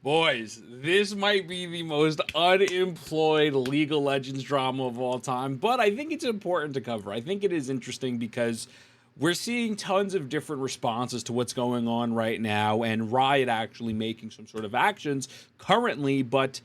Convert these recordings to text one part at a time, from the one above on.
Boys, this might be the most unemployed League of Legends drama of all time, but I think it's important to cover. I think it is interesting because we're seeing tons of different responses to what's going on right now, and Riot actually making some sort of actions currently, but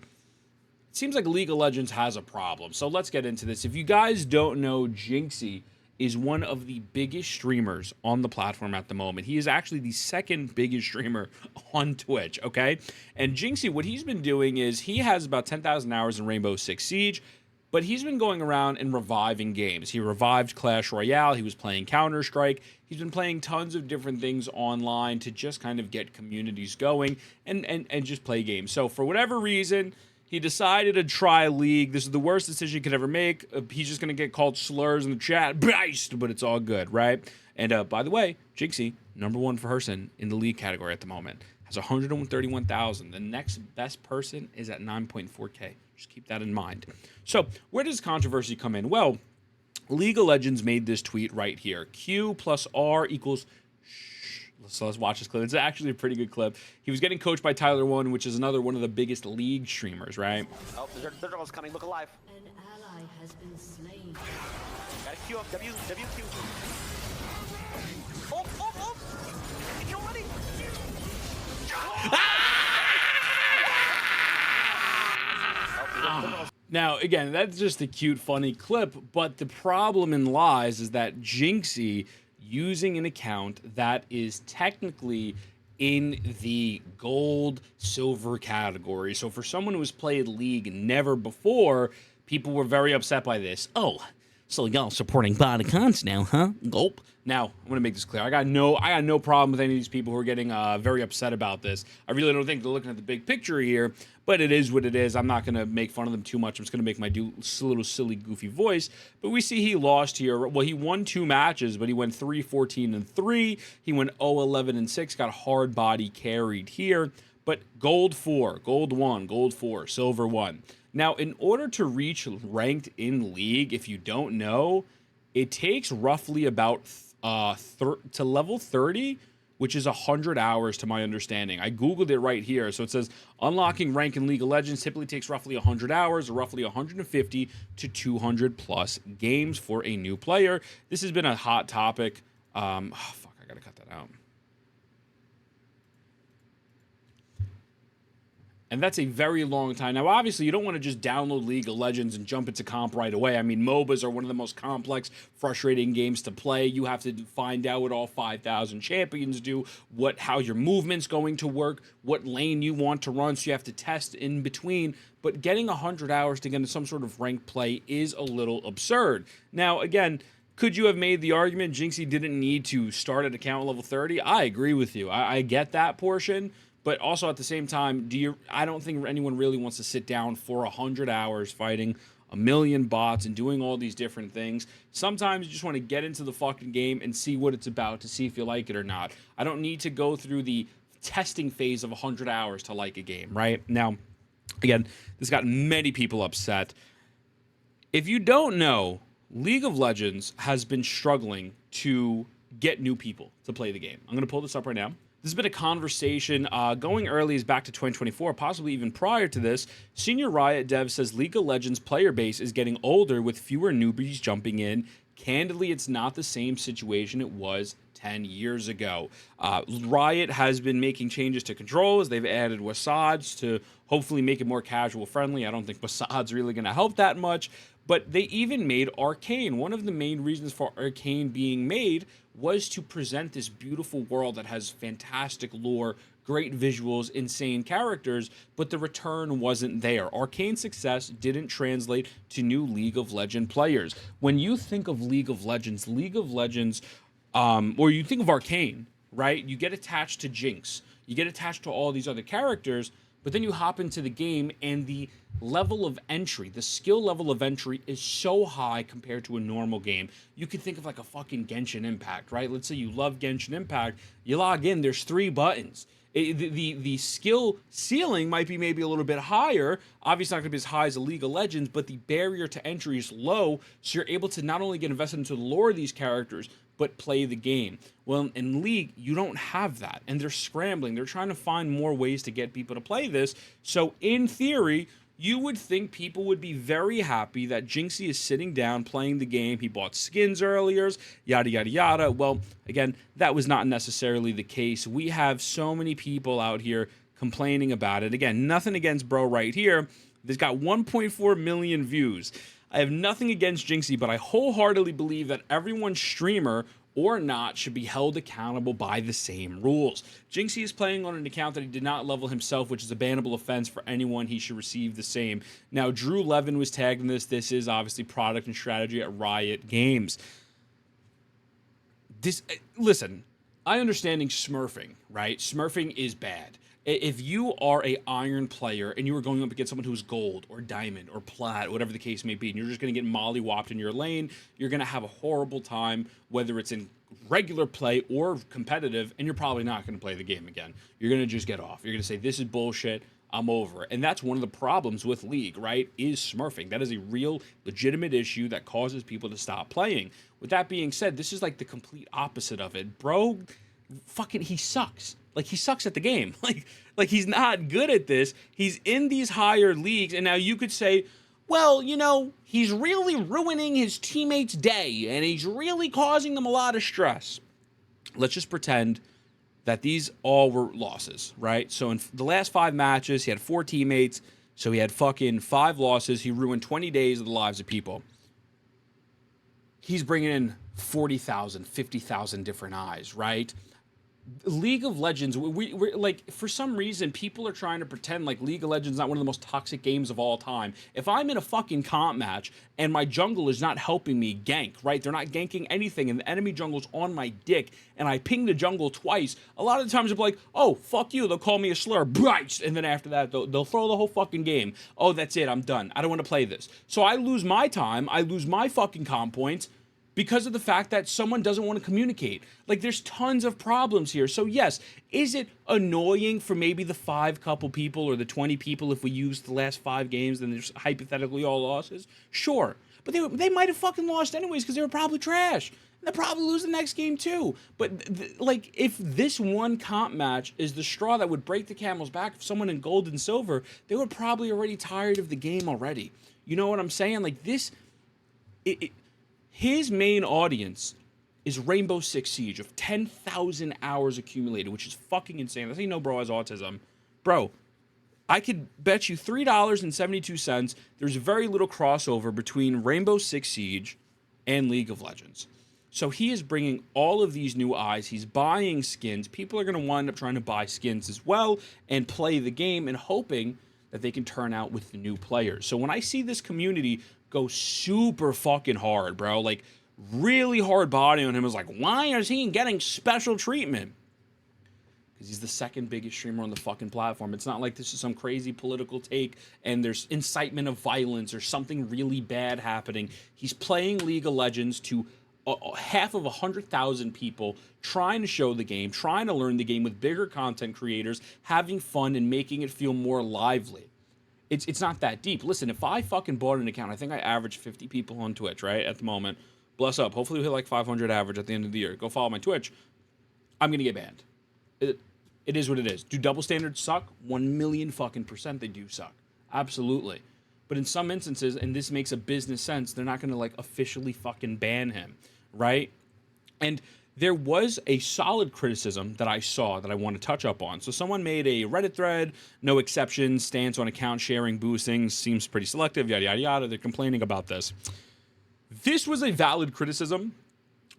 it seems like League of Legends has a problem. So let's get into this. If you guys don't know, Jynxzi is one of the biggest streamers on the platform at the moment. He is actually the second biggest streamer on Twitch, okay? And Jynxzi, what he's been doing is he has about 10,000 hours in Rainbow Six Siege, but he's been going around and reviving games. He revived Clash Royale. He was playing Counter-Strike. He's been playing tons of different things online to just kind of get communities going and just play games. So for whatever reason, he decided to try League. This is the worst decision he could ever make. He's just going to get called slurs in the chat. Beast, but it's all good, right? And by the way, Jynxzi, #1 for Herson in the League category at the moment. Has 131,000. The next best person is at 9.4K. Just keep that in mind. So where does controversy come in? Well, League of Legends made this tweet right here. Q plus R equals... So let's watch this clip. It's actually a pretty good clip. He was getting coached by Tyler One, which is another one of the biggest League streamers, right? Oh, the turtle's coming. Look alive. An ally has been slain. Gotta Q up. W, Q. Oh! You're ready. Now, again, that's just a cute, funny clip, but the problem in lies is that Jynxzi using an account that is technically in the gold, silver category. So for someone who has played League never before, people were very upset by this. Oh, so y'all supporting bodycons now, huh? Gulp. Now, I'm going to make this clear. I got no problem with any of these people who are getting very upset about this. I really don't think they're looking at the big picture here, but it is what it is. I'm not going to make fun of them too much. I'm just going to make my little silly, goofy voice. But we see he lost here. Well, he won 2 matches, but he went 3-14-3. He went 0-11-6, got hard body carried here. But gold 4, gold 1, gold 4, silver 1. Now, in order to reach ranked in League, if you don't know, it takes roughly about to level 30, which is 100 hours to my understanding. I Googled it right here. So it says unlocking rank in League of Legends typically takes roughly 100 hours, or roughly 150 to 200 plus games for a new player. This has been a hot topic. I gotta cut that out. And that's a very long time. Now, obviously, you don't want to just download League of Legends and jump into comp right away. I mean, MOBAs are one of the most complex, frustrating games to play. You have to find out what all 5,000 champions do, how your movement's going to work, what lane you want to run, so you have to test in between. But getting 100 hours to get into some sort of ranked play is a little absurd. Now, again, could you have made the argument Jynxzi didn't need to start at account level 30? I agree with you. I get that portion. But also at the same time, I don't think anyone really wants to sit down for 100 hours fighting a million bots and doing all these different things. Sometimes you just want to get into the fucking game and see what it's about to see if you like it or not. I don't need to go through the testing phase of 100 hours to like a game, right? Now, again, this got many people upset. If you don't know, League of Legends has been struggling to get new people to play the game. I'm going to pull this up right now. This has been a conversation going early as back to 2024, possibly even prior to this. Senior Riot dev says League of Legends player base is getting older with fewer newbies jumping in. Candidly, it's not the same situation it was 10 years ago. Riot has been making changes to controls. They've added Wasads to hopefully make it more casual friendly. I don't think Wasad's really going to help that much. But they even made Arcane. One of the main reasons for Arcane being made was to present this beautiful world that has fantastic lore, great visuals, insane characters, but the return wasn't there. Arcane's success didn't translate to new League of Legends players. When you think of League of Legends, or you think of Arcane, right? You get attached to Jinx. You get attached to all these other characters, but then you hop into the game and the level of entry, the skill level of entry is so high compared to a normal game. You could think of like a fucking Genshin Impact, right? Let's say you love Genshin Impact. You log in, there's 3 buttons. The skill ceiling might be maybe a little bit higher. Obviously not going to be as high as a League of Legends, but the barrier to entry is low, so you're able to not only get invested into the lore of these characters, but play the game. Well, in League, you don't have that, and they're scrambling. They're trying to find more ways to get people to play this. So in theory, you would think people would be very happy that Jynxzi is sitting down playing the game. He bought skins earlier, yada, yada, yada. Well, again, that was not necessarily the case. We have so many people out here complaining about it. Again, nothing against bro right here. This got 1.4 million views. I have nothing against Jynxzi, but I wholeheartedly believe that everyone, streamer or not, should be held accountable by the same rules. Jynxzi is playing on an account that he did not level himself, which is a bannable offense for anyone. He should receive the same. Now, Drew Levin was tagged in this. This is obviously product and strategy at Riot Games. Listen, I understanding smurfing, right? Smurfing is bad. If you are a iron player and you are going up against someone who's gold or diamond or plat, whatever the case may be, and you're just going to get mollywopped in your lane, you're going to have a horrible time, whether it's in regular play or competitive, and you're probably not going to play the game again. You're going to just get off. You're going to say, this is bullshit, I'm over. And that's one of the problems with League, right, is smurfing. That is a real, legitimate issue that causes people to stop playing. With that being said, this is like the complete opposite of it. Bro, he sucks. Like, he sucks at the game. Like he's not good at this. He's in these higher leagues, and now you could say, well, you know, he's really ruining his teammates' day, and he's really causing them a lot of stress. Let's just pretend that these all were losses, right? So in the last 5 matches, he had 4 teammates, so he had fucking 5 losses. He ruined 20 days of the lives of people. He's bringing in 40,000, 50,000 different eyes, right? League of Legends, we're like, for some reason, people are trying to pretend like League of Legends is not one of the most toxic games of all time. If I'm in a fucking comp match and my jungle is not helping me gank, right? They're not ganking anything, and the enemy jungle's on my dick, and I ping the jungle twice, a lot of the times they're like, oh, fuck you, they'll call me a slur, and then after that, they'll throw the whole fucking game. Oh, that's it, I'm done. I don't want to play this. So I lose my time, I lose my fucking comp points, because of the fact that someone doesn't want to communicate. Like, there's tons of problems here. So yes, is it annoying for maybe the 5 couple people or the 20 people if we use the last 5 games and there's hypothetically all losses? Sure. But they might have fucking lost anyways because they were probably trash. And they'll probably lose the next game too. But like, if this one comp match is the straw that would break the camel's back, if someone in gold and silver, they were probably already tired of the game already. You know what I'm saying? Like, this... His main audience is Rainbow Six Siege of 10,000 hours accumulated, which is fucking insane. That's how you know bro has autism. Bro, I could bet you $3.72 there's very little crossover between Rainbow Six Siege and League of Legends. So he is bringing all of these new eyes. He's buying skins. People are going to wind up trying to buy skins as well and play the game and hoping that they can turn out with the new players. So when I see this community go super fucking hard, bro, like really hard body on him, is like, why is he getting special treatment? Because he's the second biggest streamer on the fucking platform. It's not like this is some crazy political take and there's incitement of violence or something really bad happening. He's playing League of Legends to half of 100,000 people, trying to show the game, trying to learn the game with bigger content creators, having fun and making it feel more lively. It's not that deep. Listen, if I fucking bought an account, I think I average 50 people on Twitch, right, at the moment. Bless up. Hopefully we'll hit like 500 average at the end of the year. Go follow my Twitch. I'm going to get banned. It is what it is. Do double standards suck? 1,000,000 fucking % they do suck. Absolutely. But in some instances, and this makes a business sense, they're not going to like officially fucking ban him, right? And there was a solid criticism that I saw that I want to touch up on. So someone made a Reddit thread, no exceptions, stance on account sharing, boosting, seems pretty selective, yada, yada, yada. They're complaining about this. This was a valid criticism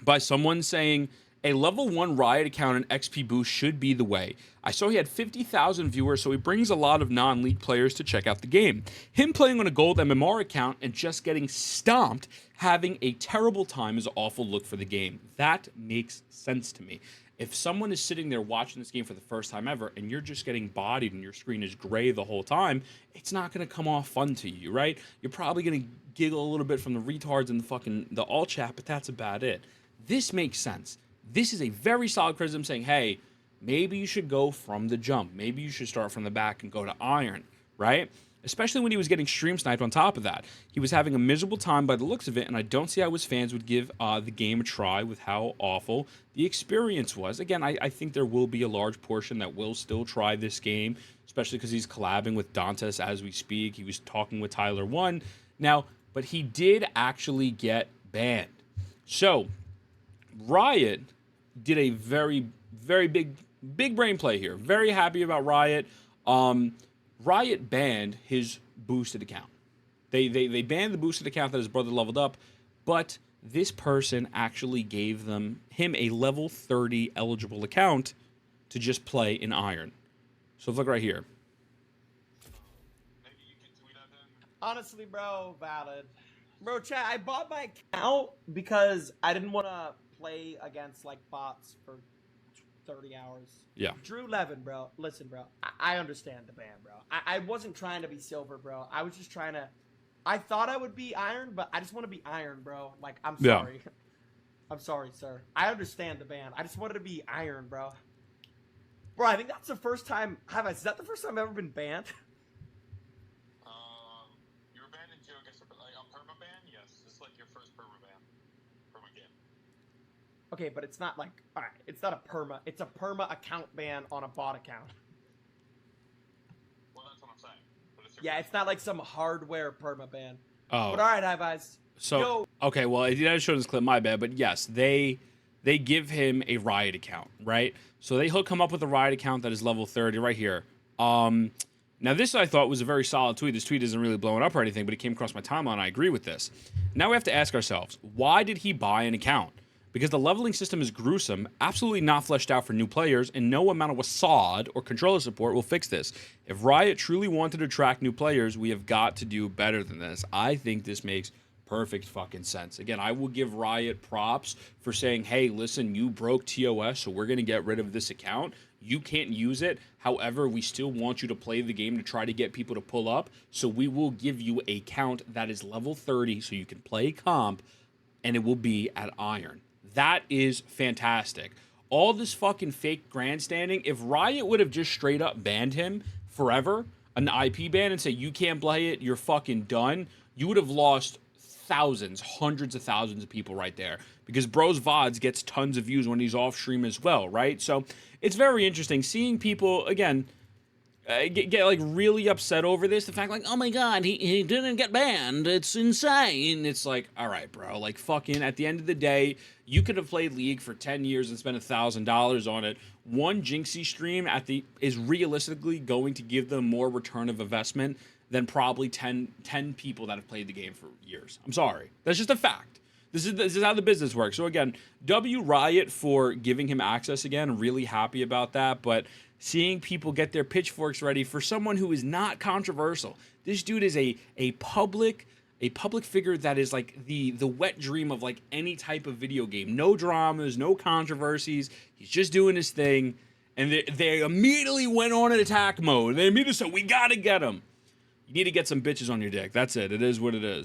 by someone saying a level 1 Riot account and XP boost should be the way. I saw he had 50,000 viewers, so he brings a lot of non-league players to check out the game. Him playing on a gold MMR account and just getting stomped, having a terrible time, is an awful look for the game. That makes sense to me. If someone is sitting there watching this game for the first time ever and you're just getting bodied and your screen is gray the whole time, it's not going to come off fun to you, right? You're probably going to giggle a little bit from the retards and the all chat, but that's about it. This makes sense. This is a very solid criticism saying, hey, maybe you should go from the jump. Maybe you should start from the back and go to iron, right? especially when he was getting stream sniped on top of that. He was having a miserable time by the looks of it, and I don't see how his fans would give the game a try with how awful the experience was. Again, I think there will be a large portion that will still try this game, especially because he's collabing with Dantes as we speak. He was talking with Tyler One now, but he did actually get banned. So Riot did a very, very big brain play here. Very happy about Riot. Riot banned his boosted account. They banned the boosted account that his brother leveled up, but this person actually gave him a level 30 eligible account to just play in Iron. So look right here. Maybe you can tweet at him. Honestly, bro, valid. Bro, chat, I bought my account because I didn't want to play against, like, bots for 30 hours. Yeah. Drew Levin, bro. Listen, bro. I understand the ban, bro. I wasn't trying to be silver, bro. I was just trying to... I thought I would be iron, but I just want to be iron, bro. Like, I'm sorry. Yeah. I'm sorry, sir. I understand the ban. I just wanted to be iron, bro. Bro, I think that's the first time... Is that the first time I've ever been banned? You were banned in two against a perma ban? Yes. This is like your first perma ban from a game. Okay, but it's not like... Alright, it's not a perma. It's a perma account ban on a bot account. Well, that's what I'm saying. But it's Yeah, it's not like some hardware perma ban. Oh. But alright, Eyes. So, okay, well, I didn't show this clip, my bad, but yes, they give him a Riot account, right? So they hook him up with a Riot account that is level 30 right here. Now, this I thought was a very solid tweet. This tweet isn't really blowing up or anything, but it came across my timeline. I agree with this. Now we have to ask ourselves, why did he buy an account? Because the leveling system is gruesome, absolutely not fleshed out for new players, and no amount of WASD or controller support will fix this. If Riot truly wanted to attract new players, we have got to do better than this. I think this makes perfect fucking sense. Again, I will give Riot props for saying, hey, listen, you broke TOS, so we're going to get rid of this account. You can't use it. However, we still want you to play the game to try to get people to pull up, so we will give you a count that is level 30 so you can play comp, and it will be at Iron. That is fantastic. All this fucking fake grandstanding, if Riot would have just straight up banned him forever, an IP ban, and say, you can't play it, you're fucking done, you would have lost thousands, hundreds of thousands of people right there. Because Bro's VODs gets tons of views when he's off stream as well, right? So it's very interesting seeing people, again, get like really upset over this. The fact like, oh my god, he didn't get banned. It's insane. It's like, all right, bro. Like fucking at the end of the day, you could have played League for 10 years and spent $1,000 on it. One Jynxzi stream is realistically going to give them more return of investment than probably 10 people that have played the game for years. I'm sorry. That's just a fact. This is how the business works. So again, W Riot for giving him access again. Really happy about that. But seeing people get their pitchforks ready for someone who is not controversial. This dude is a public figure that is like the wet dream of like any type of video game. No dramas, no controversies. He's just doing his thing. And they immediately went on in attack mode. They immediately said, we gotta get him. You need to get some bitches on your dick. That's it. It is what it is.